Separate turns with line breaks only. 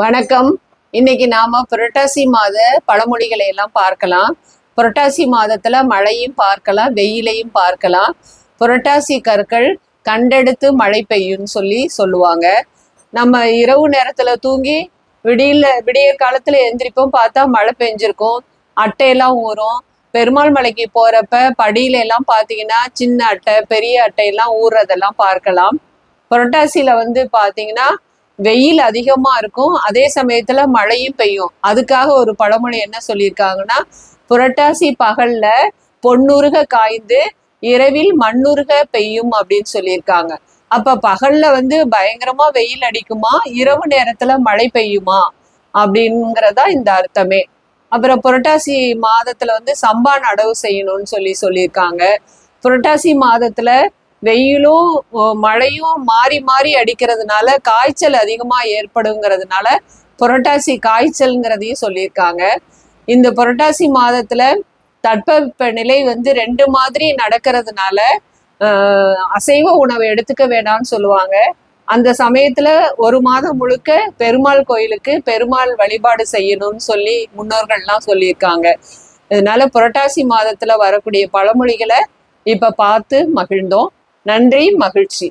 வணக்கம். இன்னைக்கு நாம புரட்டாசி மாத பழமொழிகளை எல்லாம் பார்க்கலாம். புரட்டாசி மாதத்துல மழையும் பார்க்கலாம், வெயிலையும் பார்க்கலாம். புரட்டாசி கற்கள் கண்டெடுத்து மழை பெய்யும்னு சொல்லுவாங்க. நம்ம இரவு நேரத்துல தூங்கி விடியற் காலத்துல எந்திரிப்போம், பார்த்தா மழை பெஞ்சிருக்கும், அட்டையெல்லாம் ஊறும். பெருமாள் மலைக்கு போறப்ப படியில எல்லாம் பாத்தீங்கன்னா சின்ன அட்டை பெரிய அட்டையெல்லாம் ஊறுறதெல்லாம் பார்க்கலாம். புரட்டாசியில பாத்தீங்கன்னா வெயில் அதிகமா இருக்கும், அதே சமயத்துல மழையும் பெய்யும். அதுக்காக ஒரு பழமொழி என்ன சொல்லியிருக்காங்கன்னா, புரட்டாசி பகல்ல பொன்னுருக காய்ந்து இரவில் மண்ணுருக பெய்யும் அப்படின்னு சொல்லியிருக்காங்க. அப்ப பகல்ல பயங்கரமா வெயில் அடிக்குமா, இரவு நேரத்துல மழை பெய்யுமா அப்படிங்கிறதா இந்த அர்த்தமே. அப்புறம் புரட்டாசி மாதத்துல சம்பா நடவு செய்யணும்னு சொல்லியிருக்காங்க. புரட்டாசி மாதத்துல வெயிலும் மழையும் மாறி மாறி அடிக்கிறதுனால காய்ச்சல் அதிகமா ஏற்படுங்கிறதுனால புரட்டாசி காய்ச்சல்ங்கிறதையும் சொல்லியிருக்காங்க. இந்த புரட்டாசி மாதத்துல தட்பவெப்ப நிலை ரெண்டு மாதிரி நடக்கிறதுனால அசைவ உணவை எடுத்துக்க வேணாம்னு சொல்லுவாங்க. அந்த சமயத்துல ஒரு மாதம் முழுக்க பெருமாள் கோயிலுக்கு பெருமாள் வழிபாடு செய்யணும்னு முன்னோர்கள்லாம் சொல்லியிருக்காங்க. இதனால புரட்டாசி மாதத்துல வரக்கூடிய பழமொழிகளை இப்ப பார்த்து மகிழ்ந்தோம். நன்றி, மகிழ்ச்சி.